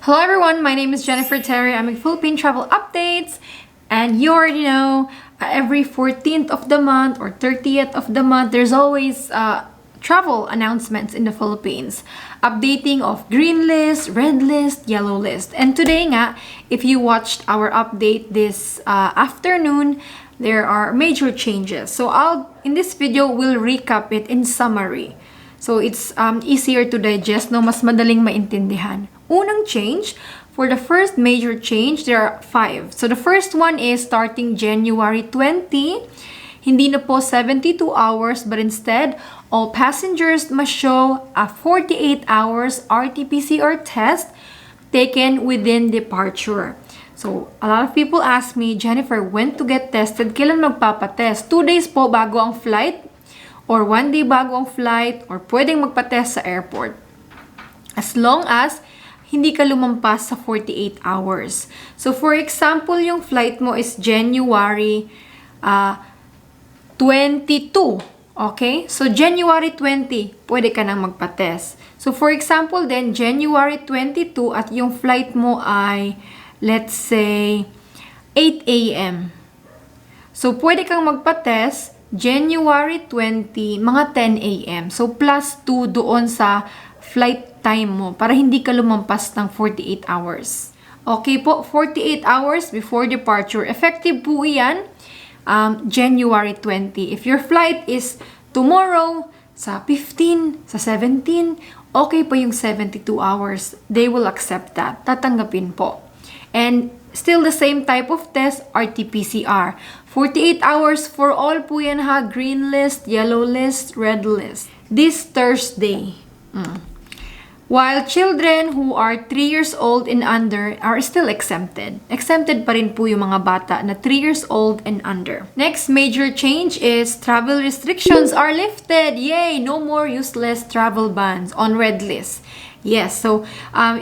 Hello everyone, my name is Jennifer Terri. I'm with Philippine Travel Updates, and you already know every 14th of the month or 30th of the month, there's always travel announcements in the Philippines. Updating of green list, red list, yellow list. And today nga, if you watched our update this afternoon, there are major changes. So in this video, we'll recap it in summary. So it's easier to digest, no? Mas madaling maintindihan. Unang change, for the first major change, there are 5. So the first one is starting January 20, hindi na po 72 hours, but instead, all passengers must show a 48 hours RT-PCR test taken within departure. So, a lot of people ask me, Jennifer, when to get tested? Kailan magpapatest? 2 days po bago ang flight? Or 1 day bago ang flight? Or pwedeng magpatest sa airport? As long as hindi ka lumampas sa 48 hours. So, for example, yung flight mo is January 22. Okay? So, January 20, pwede ka nang magpa-test. So, for example, then, January 22 at yung flight mo ay, let's say, 8 a.m. So, pwede kang magpa-test January 20, mga 10 a.m. So, plus 2 doon sa flight time mo para hindi ka lumampas ng 48 hours. Okay po, 48 hours before departure. Effective po yan January 20. If your flight is tomorrow, sa 15, sa 17, okay po yung 72 hours. They will accept that. Tatanggapin po. And still the same type of test, RT-PCR. 48 hours for all po yan ha. Green list, yellow list, red list. This Thursday. While children who are 3 years old and under are still exempted. Exempted pa rin po yung mga bata na 3 years old and under. Next major change is travel restrictions are lifted. Yay! No more useless travel bans on red list. Yes, so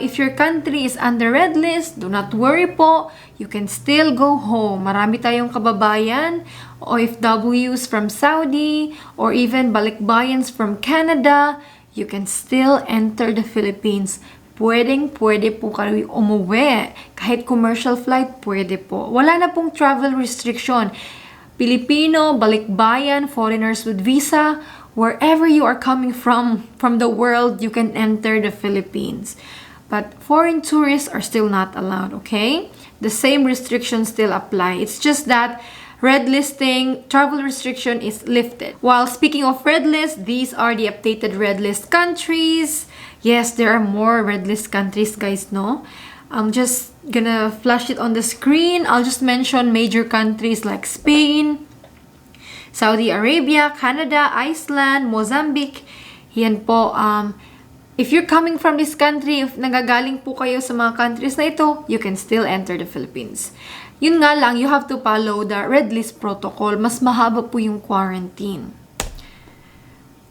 if your country is under red list, do not worry po. You can still go home. Marami tayong kababayan, OFWs from Saudi, or even balikbayans from Canada. You can still enter the Philippines. Pwede po kayo umuwi. Kahit commercial flight, pwede po. Wala na pong travel restriction. Filipino, balikbayan, foreigners with visa, wherever you are coming from the world, you can enter the Philippines. But foreign tourists are still not allowed, okay? The same restrictions still apply. It's just that red listing, travel restriction is lifted. While speaking of red list, these are the updated red list countries. Yes, there are more red list countries, guys, no? I'm just gonna flash it on the screen. I'll just mention major countries like Spain, Saudi Arabia, Canada, Iceland, Mozambique. Yan po. If you're coming from this country, if nagagaling po kayo sa mga countries na ito, you can still enter the Philippines. Yun nga lang, you have to follow the red list protocol. Mas mahaba po yung quarantine.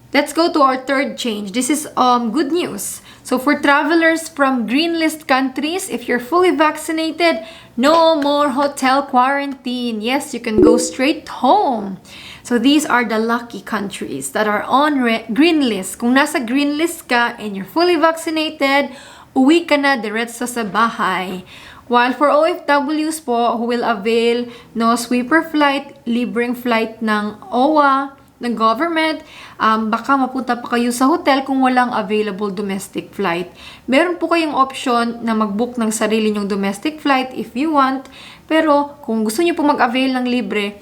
Let's go to our third change. This is good news. So for travelers from green list countries, if you're fully vaccinated, no more hotel quarantine. Yes, you can go straight home. So these are the lucky countries that are on green list. Kung nasa green list ka and you're fully vaccinated, uwi ka na diretso sa bahay. While for OFWs po who will avail no sweeper flight, libreng flight ng OWA, ng government, baka mapunta pa kayo sa hotel kung walang available domestic flight. Meron po kayong option na mag-book ng sarili nyong domestic flight if you want, pero kung gusto nyo po mag-avail ng libre,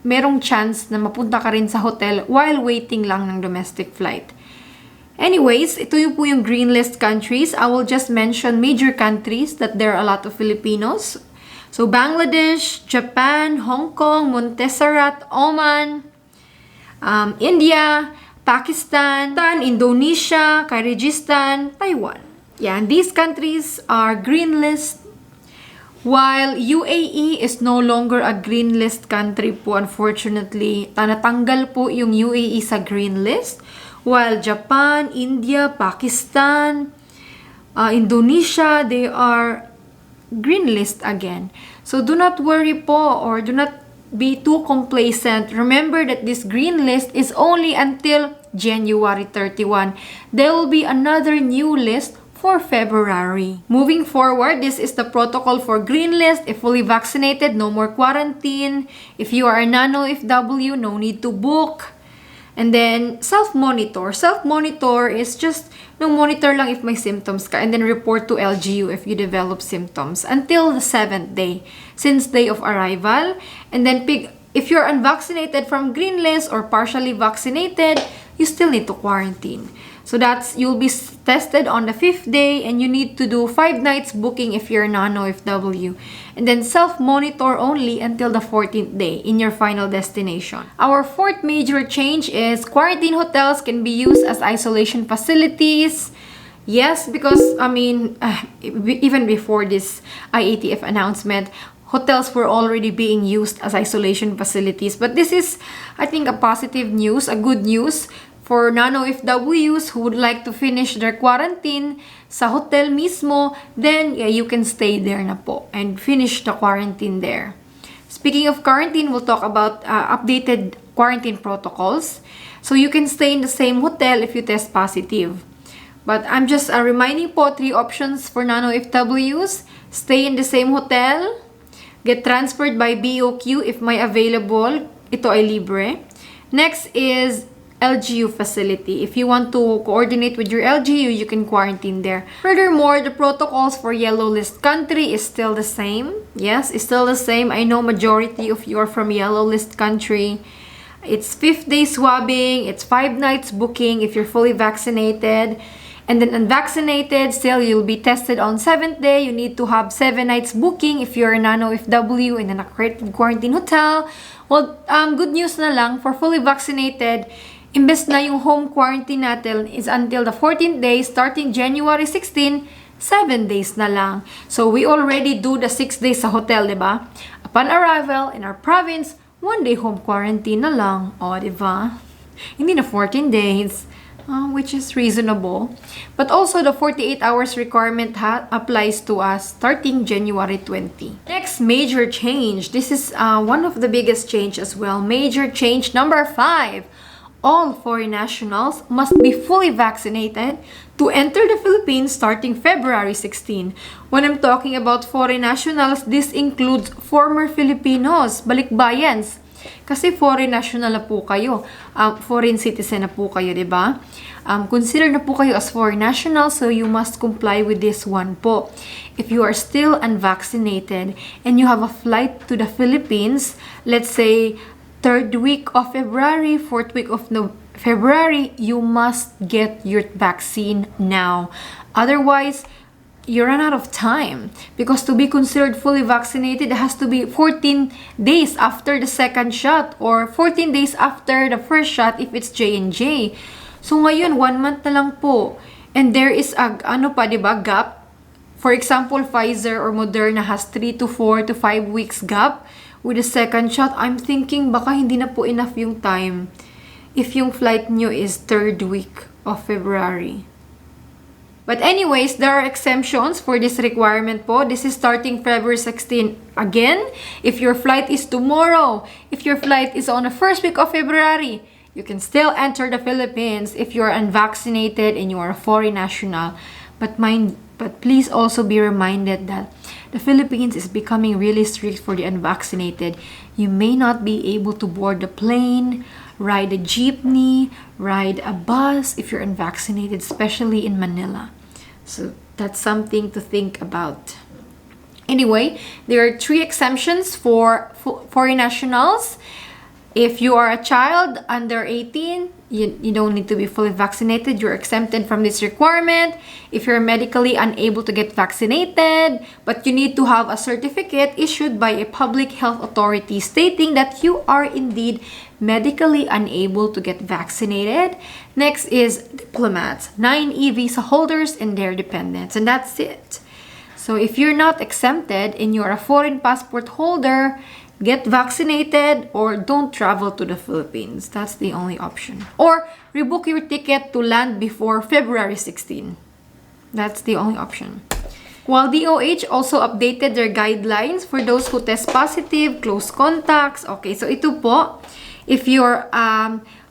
merong chance na mapunta ka rin sa hotel while waiting lang ng domestic flight. Anyways, ito yung po yung green list countries. I will just mention major countries that there are a lot of Filipinos. So, Bangladesh, Japan, Hong Kong, Montserrat, Oman, India, Pakistan, Indonesia, Kyrgyzstan, Taiwan. Yan, these countries are green list. While UAE is no longer a green list country po, unfortunately, natanggal po yung UAE sa green list. While Japan, India, Pakistan, Indonesia, they are green list again. So do not worry po, or do not be too complacent. Remember that this green list is only until January 31. There will be another new list for February. Moving forward, this is the protocol for green list. If fully vaccinated, no more quarantine. If you are a non-OFW, no need to book. And then, self-monitor. Self-monitor is just, monitor lang if may symptoms ka and then report to LGU if you develop symptoms until the 7th day, since day of arrival. And then, if you're unvaccinated from green list or partially vaccinated, you still need to quarantine. So you'll be tested on the 5th day and you need to do 5 nights booking if you're non-OFW. And then self-monitor only until the 14th day in your final destination. Our 4th major change is quarantine hotels can be used as isolation facilities. Yes, because, even before this IATF announcement, hotels were already being used as isolation facilities. But this is, I think, a positive news, a good news for non-OFWs who would like to finish their quarantine sa hotel mismo, then you can stay there na po and finish the quarantine there. Speaking of quarantine, we'll talk about updated quarantine protocols. So you can stay in the same hotel if you test positive. But I'm just reminding po 3 options for non-OFWs. Stay in the same hotel, get transferred by BOQ if may available. Ito ay libre. Next is LGU facility. If you want to coordinate with your LGU, you can quarantine there. Furthermore, the protocols for yellow list country is still the same. Yes, it's still the same. I know majority of you are from yellow list country. It's 5th day swabbing. It's 5 nights booking if you're fully vaccinated. And then unvaccinated, still you'll be tested on 7th day. You need to have 7 nights booking if you're a non-OFW in an accredited quarantine hotel. Well, good news na lang for fully vaccinated. Imbes na yung home quarantine natin is until the 14th day, starting January 16, 7 days na lang. So, we already do the 6 days sa hotel, diba? Upon arrival in our province, 1 day home quarantine na lang. O, diba? Hindi na 14 days, which is reasonable. But also, the 48 hours requirement applies to us starting January 20. Next, major change. This is one of the biggest change as well. Major change number 5. All foreign nationals must be fully vaccinated to enter the Philippines starting February 16. When I'm talking about foreign nationals, this includes former Filipinos, balikbayans. Kasi foreign national na po kayo, foreign citizen na po kayo, diba? Consider na po kayo as foreign national, so you must comply with this one po. If you are still unvaccinated and you have a flight to the Philippines, let's say 3rd week of February, 4th week of February, you must get your vaccine now. Otherwise, you run out of time. Because to be considered fully vaccinated, it has to be 14 days after the 2nd shot or 14 days after the 1st shot if it's J&J. So ngayon, 1 month na lang po. And there is a, diba, gap. For example, Pfizer or Moderna has 3 to 4 to 5 weeks gap. With the 2nd shot, I'm thinking baka hindi na po enough yung time if yung flight nyo is 3rd week of February. But anyways, there are exemptions for this requirement po. This is starting February 16. Again, if your flight is tomorrow, if your flight is on the 1st week of February, you can still enter the Philippines if you're unvaccinated and you are a foreign national. But please also be reminded that the Philippines is becoming really strict for the unvaccinated. You may not be able to board the plane, ride a jeepney, ride a bus if you're unvaccinated, especially in Manila. So that's something to think about. Anyway, there are 3 exemptions for foreign nationals. If you are a child under 18, you don't need to be fully vaccinated. You're exempted from this requirement. If you're medically unable to get vaccinated, but you need to have a certificate issued by a public health authority stating that you are indeed medically unable to get vaccinated. Next is diplomats, 9E visa holders and their dependents, and that's it. So if you're not exempted and you're a foreign passport holder, get vaccinated or don't travel to the Philippines. That's the only option. Or rebook your ticket to land before February 16. That's the only option. While DOH also updated their guidelines for those who test positive, close contacts. Okay, so ito po, if you're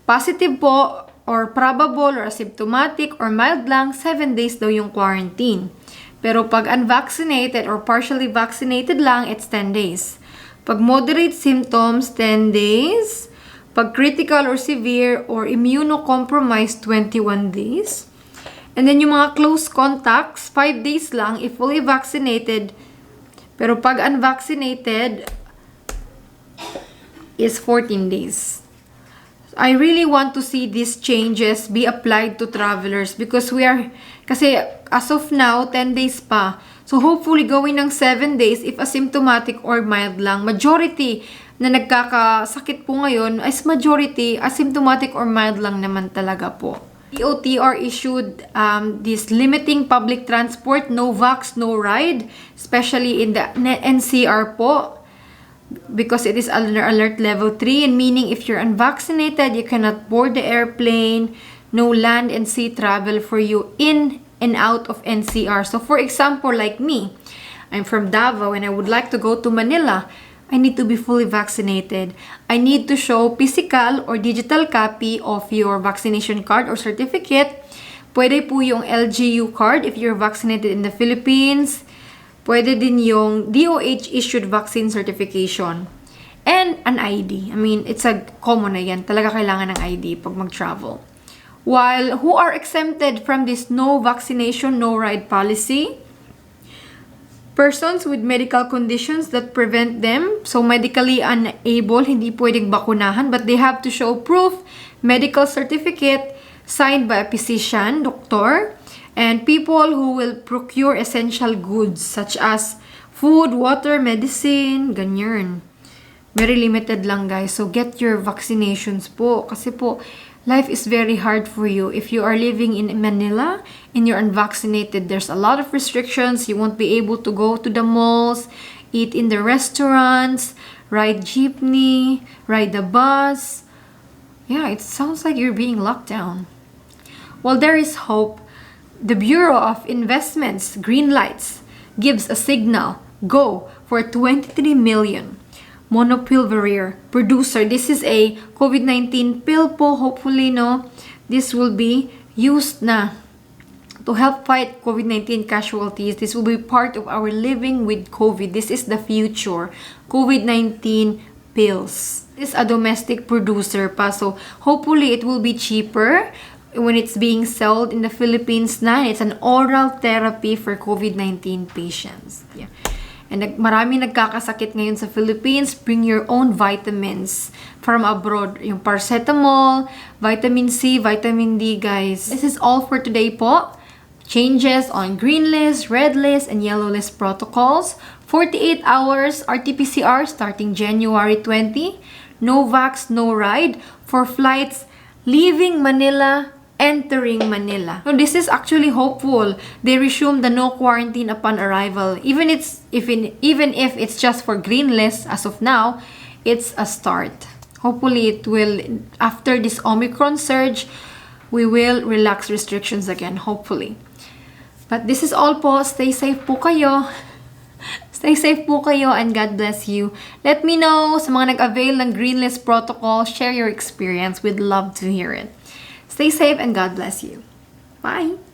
positive po or probable or asymptomatic or mild lang, 7 days daw yung quarantine. Pero pag unvaccinated or partially vaccinated lang, it's 10 days. Pag moderate symptoms, 10 days. Pag critical or severe or immunocompromised, 21 days. And then yung mga close contacts, 5 days lang if fully vaccinated. Pero pag unvaccinated, is 14 days. I really want to see these changes be applied to travelers because kasi as of now, 10 days pa. So hopefully gawin ng 7 days if asymptomatic or mild lang. Majority na nagkakasakit po ngayon is majority asymptomatic or mild lang naman talaga po. DOTR issued this limiting public transport, no vax, no ride, especially in the NCR po. Because it is under alert level 3 and meaning if you're unvaccinated, you cannot board the airplane, no land and sea travel for you in and out of NCR. So for example, like me, I'm from Davao and I would like to go to Manila. I need to be fully vaccinated. I need to show physical or digital copy of your vaccination card or certificate. Pwede po yung LGU card if you're vaccinated in the Philippines. Pwede din yung DOH-issued vaccine certification. And an ID. I mean, it's a common na yan. Talaga kailangan ng ID pag mag-travel. While who are exempted from this no vaccination, no ride policy? Persons with medical conditions that prevent them. So, medically unable, hindi pwedeng bakunahan. But they have to show proof, medical certificate, signed by a physician, doctor, and people who will procure essential goods such as food, water, medicine, ganyan. Very limited lang guys. So get your vaccinations po. Kasi po, life is very hard for you. If you are living in Manila and you're unvaccinated, there's a lot of restrictions. You won't be able to go to the malls, eat in the restaurants, ride jeepney, ride the bus. Yeah, it sounds like you're being locked down. Well, there is hope. The Bureau of Investments green lights gives a signal go for 23 million monopilverair producer. This is a COVID-19 pill po. Hopefully, no, this will be used na to help fight COVID-19 casualties. This will be part of our living with COVID. This is the future. COVID-19 pills. This is a domestic producer pa. So, hopefully, it will be cheaper when it's being sold in the Philippines na. It's an oral therapy for COVID-19 patients. Yeah. And marami nagkakasakit ngayon sa Philippines. Bring your own vitamins from abroad. Yung paracetamol, vitamin C, vitamin D, guys. This is all for today po. Changes on green list, red list, and yellow list protocols. 48 hours RT-PCR starting January 20. No vax, no ride for flights leaving Manila, entering Manila. So this is actually hopeful. They resume the no quarantine upon arrival. Even if it's just for green list as of now, it's a start. Hopefully it will, after this Omicron surge, we will relax restrictions again, hopefully. But this is all po. Stay safe po kayo. Stay safe po kayo and God bless you. Let me know sa mga nag-avail ng green list protocol. Share your experience. We'd love to hear it. Stay safe and God bless you. Bye!